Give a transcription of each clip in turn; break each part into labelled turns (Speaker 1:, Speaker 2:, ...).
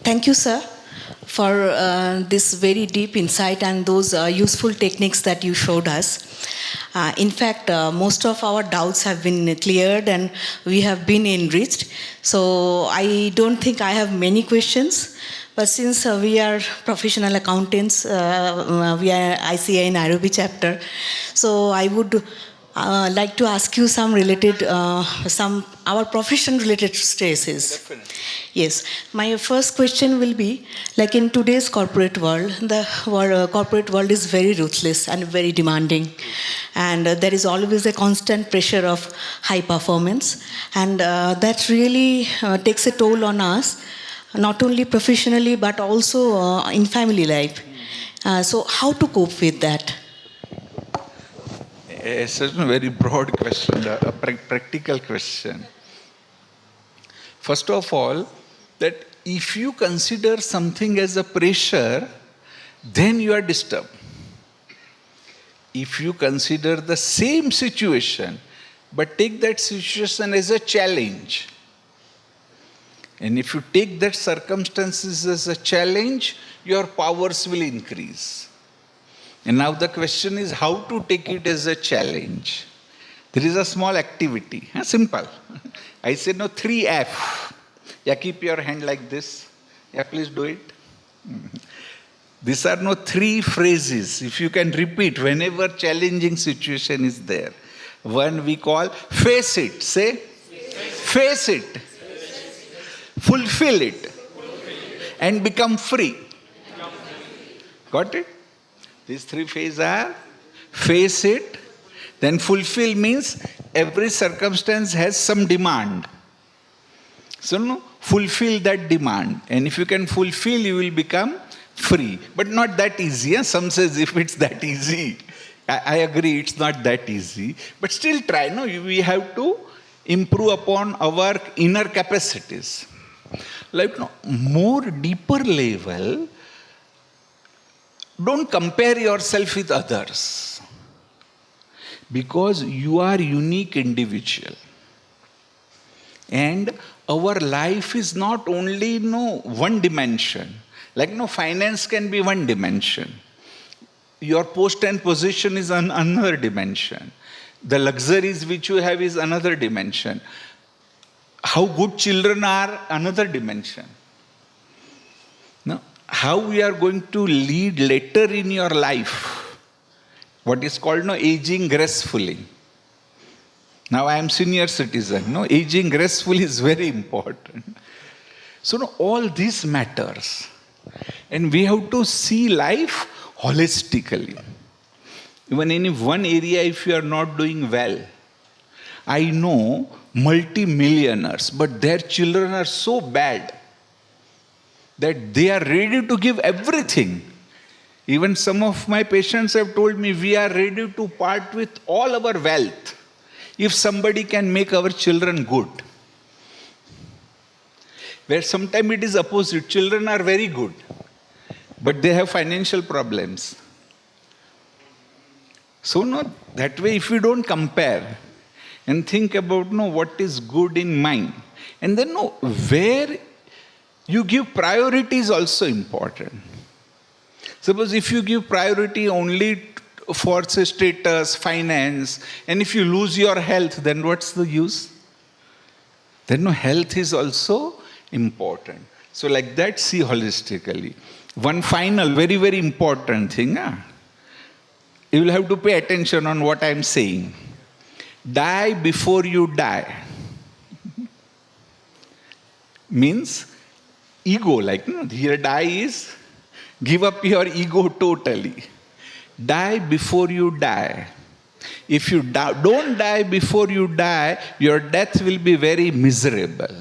Speaker 1: Thank you, sir, for this very deep insight and those useful techniques that you showed us. In fact, most of our doubts have been cleared and we have been enriched. So I don't think I have many questions. But since we are professional accountants, we are ICAI-Nairobi Chapter, so I would like to ask you some related, our profession-related stresses.
Speaker 2: Definitely.
Speaker 1: Yes. My first question will be, like in today's corporate world, the corporate world is very ruthless and very demanding. And there is always a constant pressure of high performance. And that really takes a toll on us, not only professionally, but also in family life. So how to cope with that?
Speaker 2: It's a very broad question, a practical question. First of all, that if you consider something as a pressure, then you are disturbed. If you consider the same situation, but take that situation as a challenge, and if you take that circumstances as a challenge, your powers will increase. And now the question is how to take it as a challenge. There is a small activity, simple. I said, no, 3F. Yeah, keep your hand like this. Yeah, please do it. These are no 3 phrases. If you can repeat whenever challenging situation is there. One we call face it. Say, face it. Fulfill it. And become free. Got it? These 3 phases are face it, then fulfill means every circumstance has some demand. So no, fulfill that demand. And if you can fulfill, you will become free. But not that easy. Huh? Some says if it's that easy. I agree it's not that easy. But still try. No, we have to improve upon our inner capacities. Like no, more deeper level, don't compare yourself with others. Because you are unique individual. And our life is not only one dimension. Like finance can be one dimension. Your post and position is another dimension. The luxuries which you have is another dimension. How good children are, another dimension. No? How we are going to lead later in your life, what is called aging gracefully. Now I am senior citizen. Aging gracefully is very important. So all this matters. And we have to see life holistically. Even in one area, if you are not doing well, I know multi-millionaires, but their children are so bad that they are ready to give everything. Even some of my patients have told me, we are ready to part with all our wealth if somebody can make our children good. Where sometimes it is opposite. Children are very good, but they have financial problems. So that way, if we don't compare and think about what is good in mine, and then where you give priority is also important. Suppose if you give priority only for say, status, finance, and if you lose your health, then what's the use? Then health is also important. So like that, see holistically. One final, very, very important thing. You will have to pay attention on what I am saying. Die before you die. Means ego, like here die is give up your ego totally. Die before you die. If you don't die before you die, your death will be very miserable.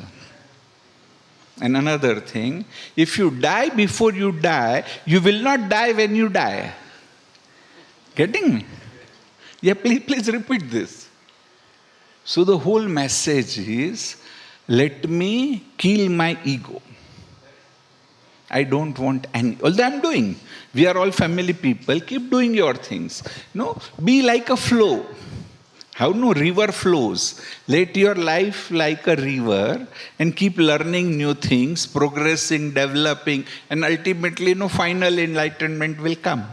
Speaker 2: And another thing, if you die before you die, you will not die when you die. Getting me? Yeah, please repeat this. So the whole message is, let me kill my ego. I don't want any, although I'm doing. We are all family people, keep doing your things. Be like a flow. How no river flows. Let your life like a river and keep learning new things, progressing, developing, and ultimately no final enlightenment will come.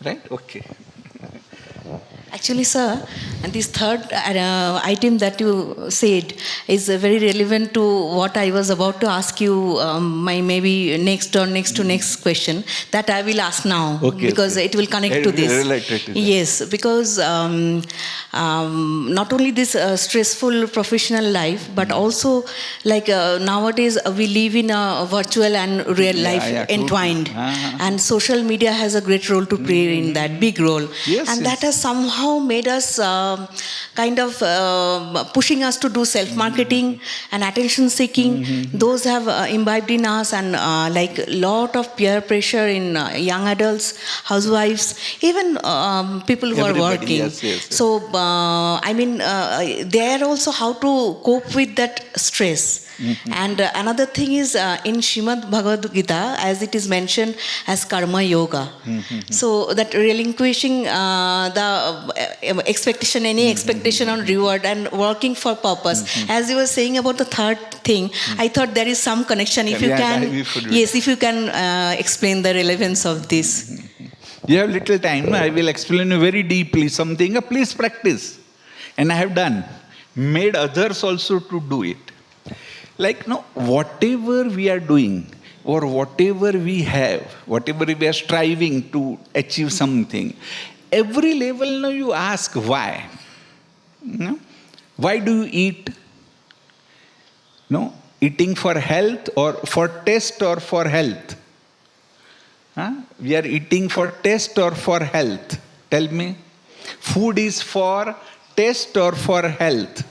Speaker 2: Right? Okay.
Speaker 1: Actually, sir, and this third item that you said is very relevant to what I was about to ask you, my maybe next or next to next question that I will ask now, because it will connect to this.
Speaker 2: Related to that.
Speaker 1: Yes, because not only this stressful professional life, but also like nowadays we live in a virtual and real life entwined, and social media has a great role to play in that, big role.
Speaker 2: Yes,
Speaker 1: and that has somehow made us kind of pushing us to do self-marketing and attention seeking. Those have imbibed in us, and like lot of peer pressure in young adults, housewives, even people who are working.
Speaker 2: Yes.
Speaker 1: So I mean, they are also how to cope with that stress. And another thing is in Srimad Bhagavad Gita, as it is mentioned as karma yoga. So that relinquishing the expectation, any expectation on reward, and working for purpose. As you were saying about the third thing, I thought there is some connection. If you can, if you can explain the relevance of this.
Speaker 2: You have little time. I will explain you very deeply something. Please practice. And I have done. Made others also to do it. Like, no, whatever we are doing, or whatever we have, whatever we are striving to achieve something, every level now you ask why. No? Why do you eat? No? Eating for health or for taste or for health? We are eating for taste or for health? Tell me. Food is for taste or for health?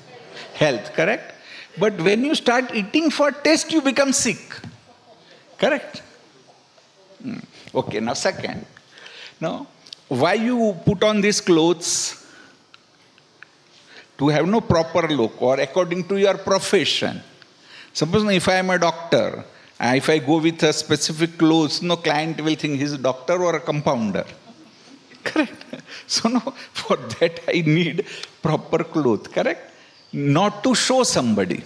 Speaker 2: Health, correct? But when you start eating for taste, you become sick. Correct? Okay, now second. Now, why you put on these clothes? To have no proper look, or according to your profession. Suppose if I am a doctor, if I go with a specific clothes, no client will think he's a doctor or a compounder. Correct? So no, for that I need proper clothes, correct? Not to show somebody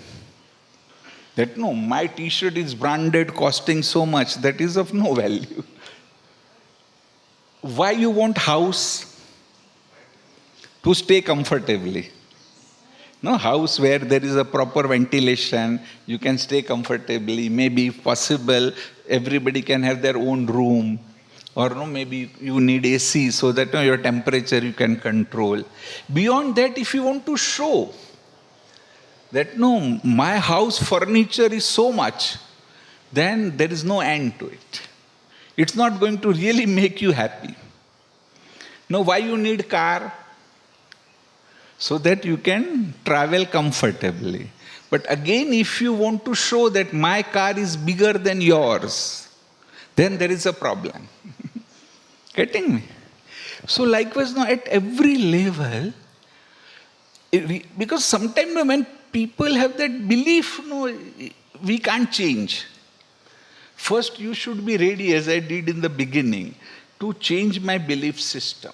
Speaker 2: that no, my t-shirt is branded, costing so much, that is of no value. Why you want house? To stay comfortably. No, house where there is a proper ventilation, you can stay comfortably, maybe if possible, everybody can have their own room. Or no, maybe you need AC so that your temperature you can control. Beyond that, if you want to show that no, my house furniture is so much, then there is no end to it. It's not going to really make you happy. Now, why you need car? So that you can travel comfortably. But again, if you want to show that my car is bigger than yours, then there is a problem. Getting me? So likewise, now at every level, because sometimes when people have that belief, no, we can't change. First, you should be ready, as I did in the beginning, to change my belief system.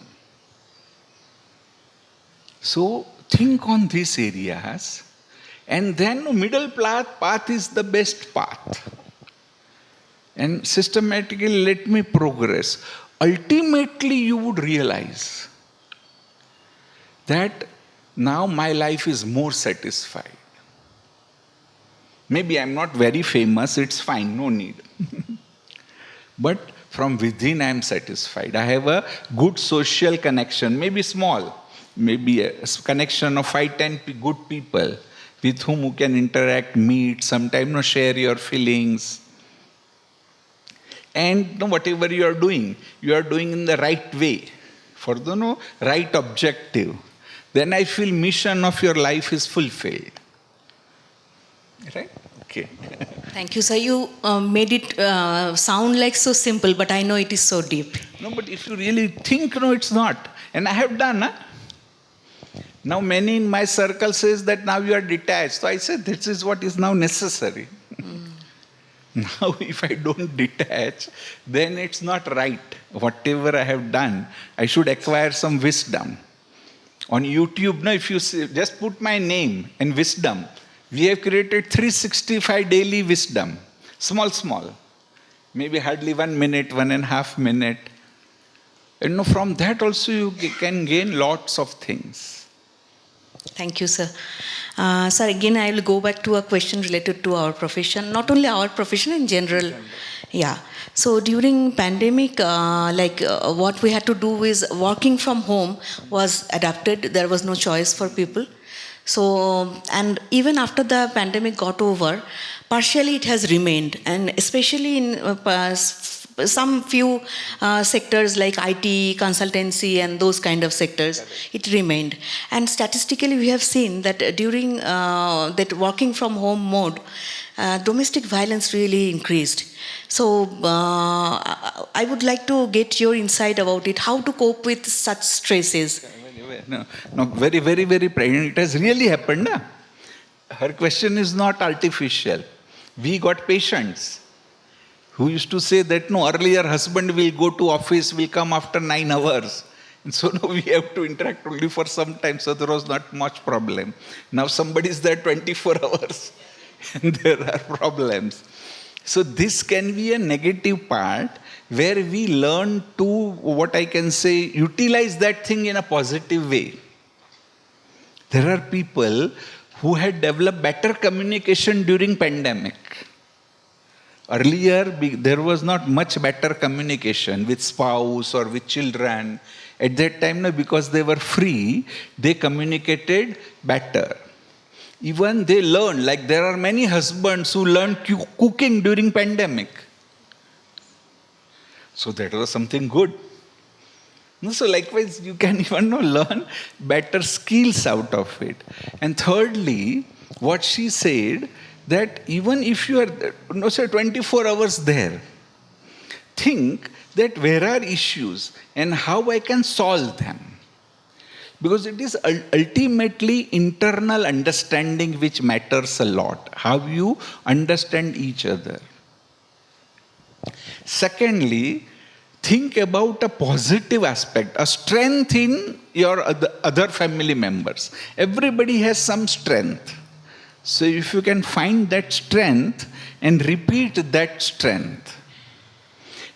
Speaker 2: So think on these areas, and then middle path is the best path. And systematically let me progress. Ultimately, you would realize that now my life is more satisfied. Maybe I'm not very famous, it's fine, no need. But from within I am satisfied. I have a good social connection, maybe small. Maybe a connection of 5-10 good people with whom you can interact, meet, sometimes share your feelings. And whatever you are doing in the right way, for the right objective. Then I feel mission of your life is fulfilled. Right? Okay.
Speaker 1: Thank you, sir. You made it sound like so simple, but I know it is so deep.
Speaker 2: No, but if you really think, no, it's not. And I have done, Now many in my circle says that now you are detached. So I said, this is what is now necessary. Now if I don't detach, then it's not right. Whatever I have done, I should acquire some wisdom. On YouTube, now if you see, just put my name and wisdom, we have created 365 daily wisdom. Small, small. Maybe hardly 1 minute, 1.5 minute. And from that also you can gain lots of things.
Speaker 1: Thank you, sir. Sir, again, I will go back to a question related to our profession, not only our profession in general. Yeah. So during pandemic, what we had to do is working from home was adapted. There was no choice for people. So, and even after the pandemic got over, partially it has remained, and especially in some few sectors like IT, consultancy, and those kind of sectors, it remained. And statistically, we have seen that during that working from home mode, domestic violence really increased. So, I would like to get your insight about it, how to cope with such stresses.
Speaker 2: No, very, very, very pregnant. It has really happened. Na? Her question is not artificial. We got patients who used to say that no, earlier husband will go to office, will come after 9 hours. And so now we have to interact only for some time, so there was not much problem. Now somebody is there 24 hours and there are problems. So this can be a negative part where we learn to, what I can say, utilize that thing in a positive way. There are people who had developed better communication during pandemic. Earlier, there was not much better communication with spouse or with children. At that time, because they were free, they communicated better. Even they learned, like there are many husbands who learned cooking during pandemic. So that was something good. So likewise, you can even learn better skills out of it. And thirdly, what she said, that even if you are, say 24 hours there, think that where are issues and how I can solve them. Because it is ultimately internal understanding which matters a lot. How you understand each other. Secondly, think about a positive aspect, a strength in your other family members. Everybody has some strength. So if you can find that strength and repeat that strength.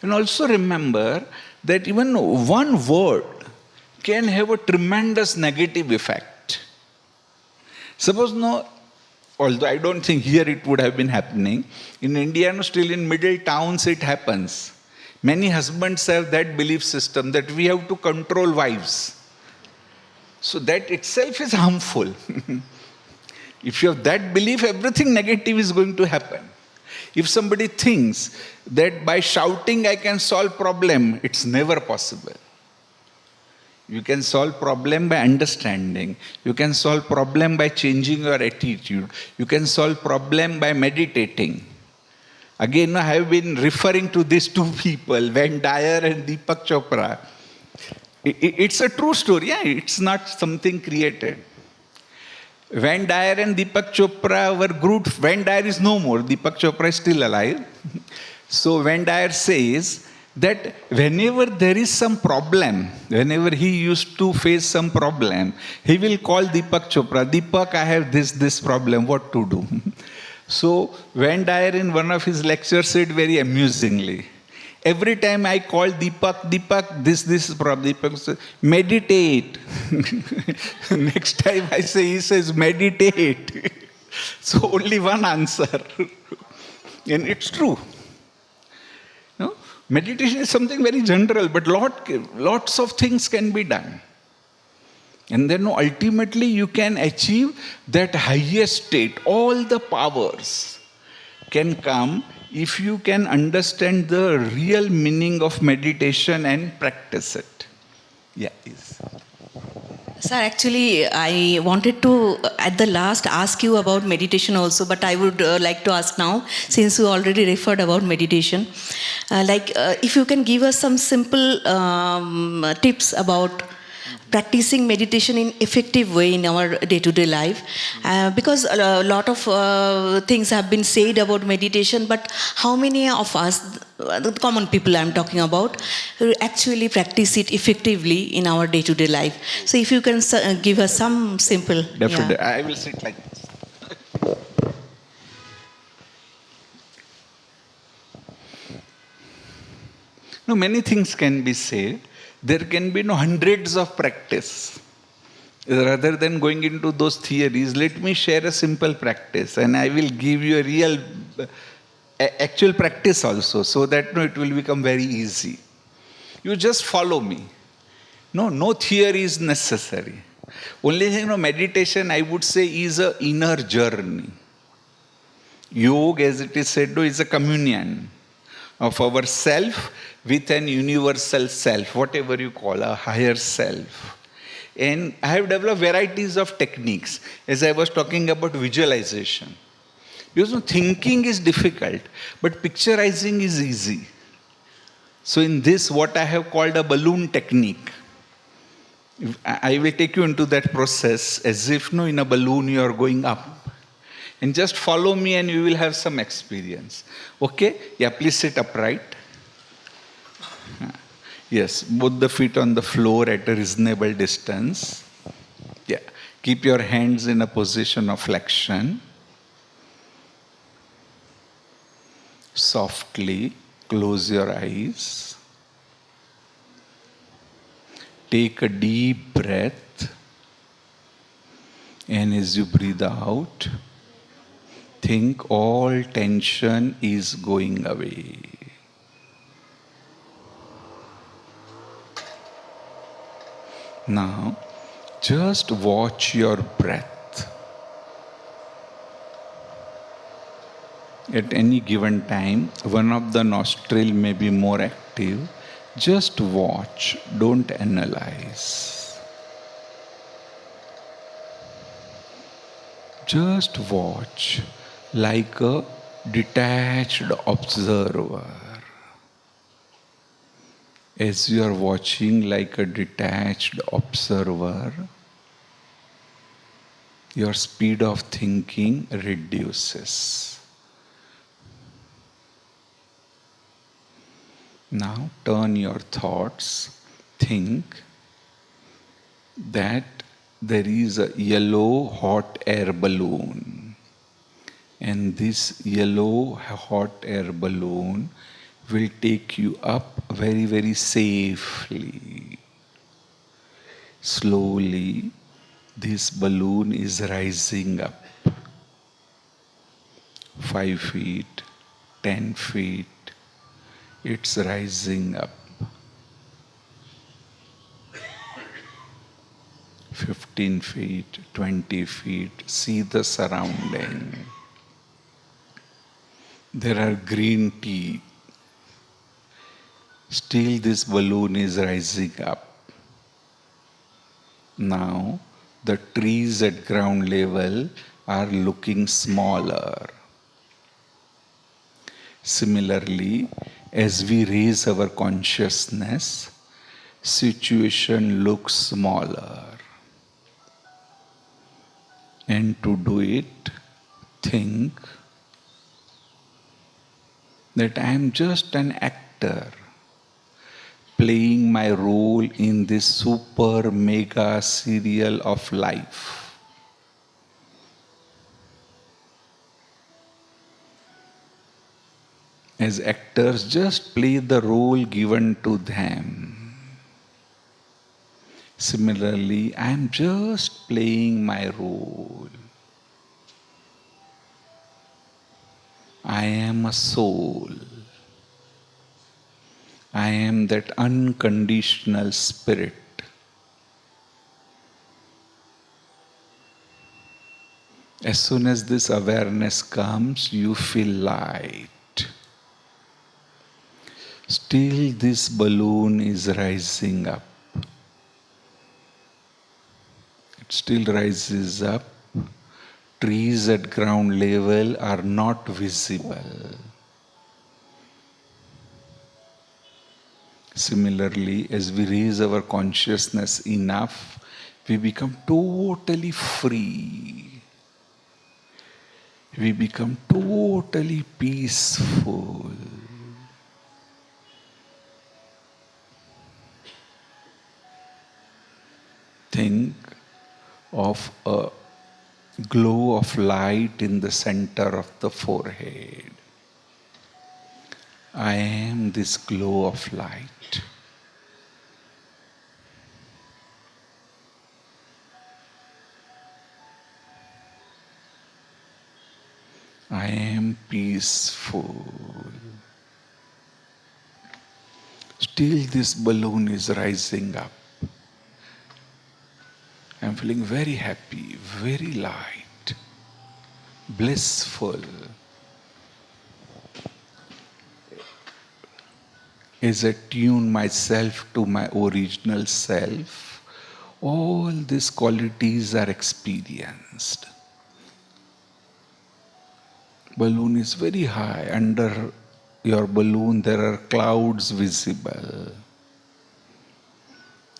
Speaker 2: And also remember that even one word can have a tremendous negative effect. Suppose although I don't think here it would have been happening, in India, still in middle towns it happens. Many husbands have that belief system that we have to control wives. So that itself is harmful. If you have that belief, everything negative is going to happen. If somebody thinks that by shouting I can solve problem, it's never possible. You can solve problem by understanding. You can solve problem by changing your attitude. You can solve problem by meditating. Again, I have been referring to these two people, Van Dyer and Deepak Chopra. It's a true story. Yeah? It's not something created. Van Dyer and Deepak Chopra were good. Van Dyer is no more. Deepak Chopra is still alive. So Van Dyer says that whenever there is some problem, whenever he used to face some problem, he will call Deepak Chopra, Deepak, I have this problem, what to do? So Van Dyer in one of his lectures said very amusingly, every time I call Deepak, this problem, Deepak says, meditate. Next time I say, he says, meditate. So only one answer. And it's true. No? Meditation is something very general, but lots of things can be done. And then ultimately you can achieve that highest state. All the powers can come if you can understand the real meaning of meditation and practice it. Yeah, yes.
Speaker 1: Sir, actually, I wanted to, at the last, ask you about meditation also, but I would like to ask now, since you already referred about meditation. If you can give us some simple tips about practicing meditation in effective way in our day-to-day life, because a lot of things have been said about meditation, but how many of us the common people I'm talking about, actually practice it effectively in our day-to-day life. So if you can give us some simple...
Speaker 2: Definitely.
Speaker 1: Yeah.
Speaker 2: I will sit like this. No, many things can be said. There can be hundreds of practice. Rather than going into those theories, let me share a simple practice, and I will give you a real, actual practice also, so that it will become very easy. You just follow me. No theory is necessary. Only thing, meditation, I would say, is an inner journey. Yoga, as it is said, is a communion of our self with an universal self, whatever you call a higher self. And I have developed varieties of techniques, as I was talking about visualization. Because thinking is difficult, but picturizing is easy. So in this, what I have called a balloon technique, I will take you into that process as if in a balloon you are going up. And just follow me and you will have some experience. Okay? Yeah, please sit upright. Yes, both the feet on the floor at a reasonable distance. Yeah. Keep your hands in a position of flexion. Softly close your eyes. Take a deep breath. And as you breathe out, think all tension is going away. Now, just watch your breath. At any given time, one of the nostril may be more active. Just watch, don't analyze. Just watch like a detached observer. As you are watching like a detached observer, your speed of thinking reduces. Now turn your thoughts. Think that there is a yellow hot air balloon, and this yellow hot air balloon will take you up very, very safely. Slowly, this balloon is rising up. 5 feet, 10 feet, it's rising up. 15 feet, 20 feet, see the surrounding. There are green tea. Still this balloon is rising up. Now the trees at ground level are looking smaller. Similarly, as we raise our consciousness, situation looks smaller. And to do it, think that I am just an actor playing my role in this super mega serial of life. As actors, just play the role given to them. Similarly, I am just playing my role. I am a soul. I am that unconditional spirit. As soon as this awareness comes, you feel light. Still this balloon is rising up. It still rises up. Trees at ground level are not visible. Similarly, as we raise our consciousness enough, we become totally free. We become totally peaceful. think of a glow of light in the center of the forehead. I am this glow of light. I am peaceful. Still this balloon is rising up. I am feeling very happy, very light, blissful. As I tune myself to my original self, all these qualities are experienced. Balloon is very high. Under your balloon there are clouds visible.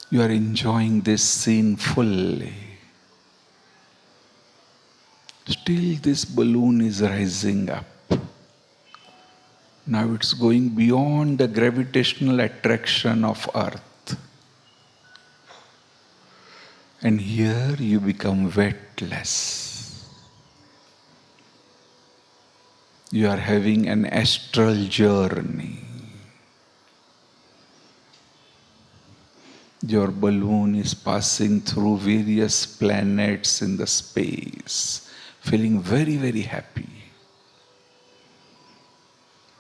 Speaker 2: You are enjoying this scene fully. Still this balloon is rising up. Now it's going beyond the gravitational attraction of Earth. And here you become weightless. You are having an astral journey. Your balloon is passing through various planets in the space, feeling very, very happy.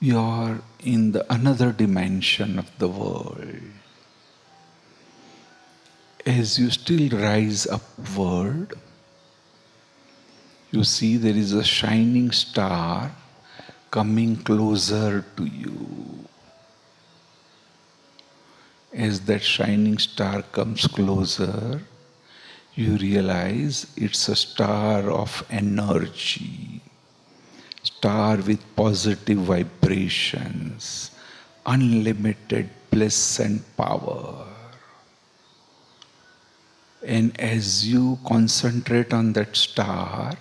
Speaker 2: You are in the another dimension of the world. As you still rise upward, you see there is a shining star coming closer to you. As that shining star comes closer, you realize it's a star of energy, star with positive vibrations, unlimited bliss and power. And as you concentrate on that star,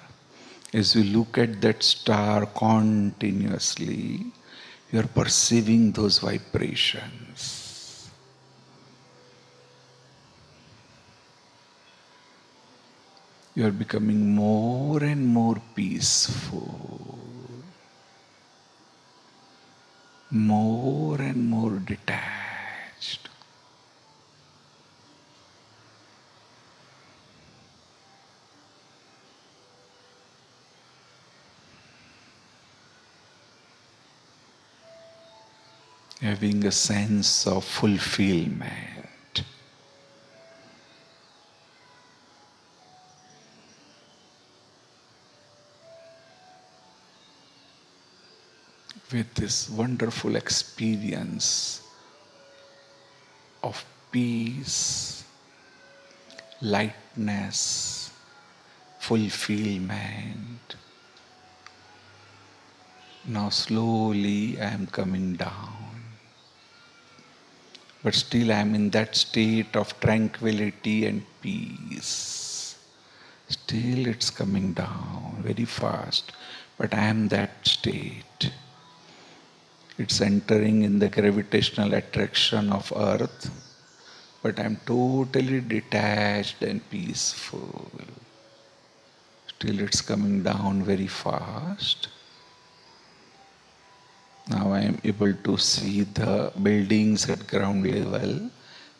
Speaker 2: as you look at that star continuously, you are perceiving those vibrations. You are becoming more and more peaceful, more and more detached. Having a sense of fulfillment. With this wonderful experience of peace, lightness, fulfillment. Now slowly I am coming down. But still I am in that state of tranquility and peace. Still it's coming down very fast, but I am that state. It's entering in the gravitational attraction of Earth, but I'm totally detached and peaceful. Still it's coming down very fast. Now I am able to see the buildings at ground level,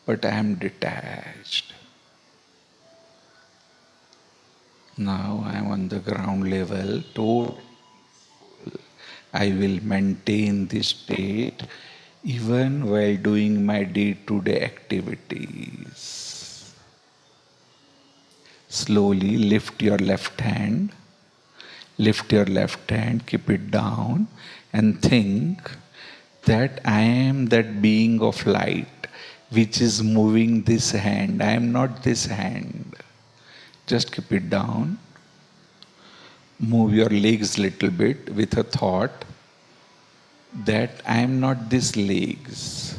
Speaker 2: but I am detached. Now I am on the ground level, I will maintain this state even while doing my day-to-day activities. Slowly lift your left hand, keep it down and think that I am that being of light which is moving this hand. I am not this hand. Just keep it down. Move your legs little bit with a thought that I am not these legs.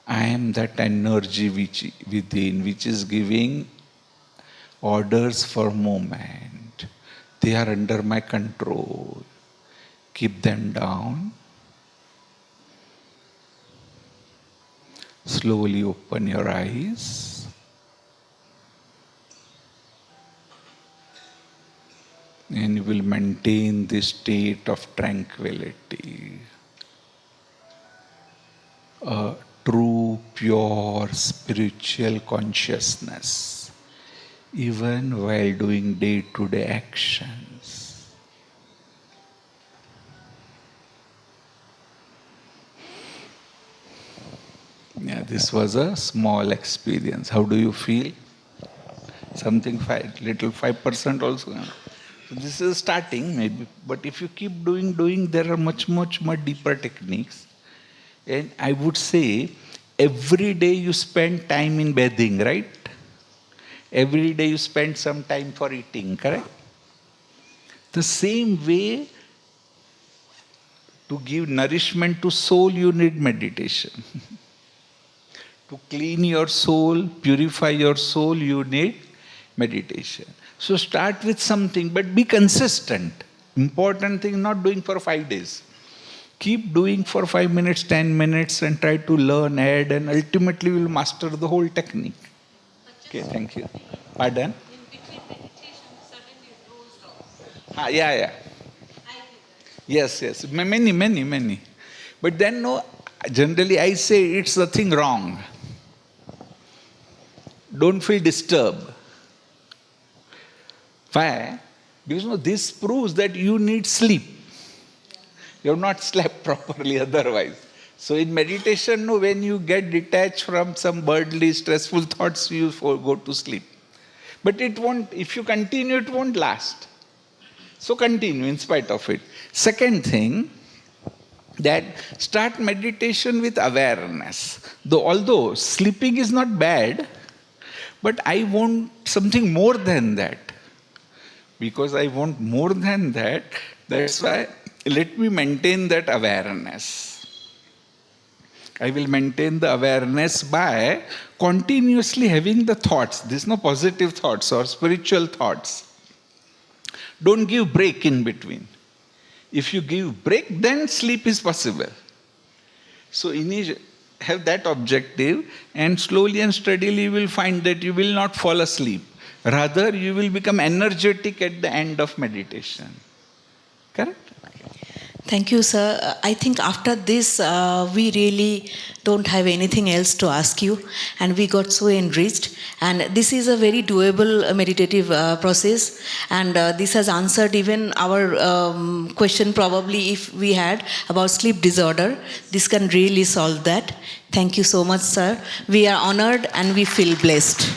Speaker 2: I am that energy within which is giving orders for movement. They are under my control. Keep them down. Slowly open your eyes. And you will maintain this state of tranquility. A true, pure spiritual consciousness, even while doing day-to-day actions. Yeah, this was a small experience. How do you feel? Something little 5% also. So this is starting maybe, but if you keep doing, there are much more deeper techniques. And I would say every day you spend time in bathing, right? Every day you spend some time for eating, correct? The same way, to give nourishment to soul, you need meditation. To clean your soul, purify your soul, you need meditation. So start with something, but be consistent. Important thing, not doing for 5 days. Keep doing for 5 minutes, 10 minutes, and try to learn, add, and ultimately you will master the whole technique. Okay, thank you. Pardon?
Speaker 3: In between meditation, suddenly it goes off.
Speaker 2: Yeah. Yes. Many. But then, no, generally I say it's the thing wrong. Don't feel disturbed. Why? Because this proves that you need sleep. You have not slept properly otherwise. So in meditation, when you get detached from some worldly, stressful thoughts, you go to sleep. But it won't, if you continue, it won't last. So continue in spite of it. Second thing, that start meditation with awareness. Although sleeping is not bad, but I want something more than that. Because I want more than that, that's why let me maintain that awareness. I will maintain the awareness by continuously having the thoughts. There's no positive thoughts or spiritual thoughts. Don't give break in between. If you give break, then sleep is possible. So have that objective, and slowly and steadily you will find that you will not fall asleep. Rather, you will become energetic at the end of meditation. Correct?
Speaker 1: Thank you, sir. I think after this, we really don't have anything else to ask you, and we got so enriched. And this is a very doable meditative process, and this has answered even our question probably if we had about sleep disorder. This can really solve that. Thank you so much, sir. We are honored and we feel blessed.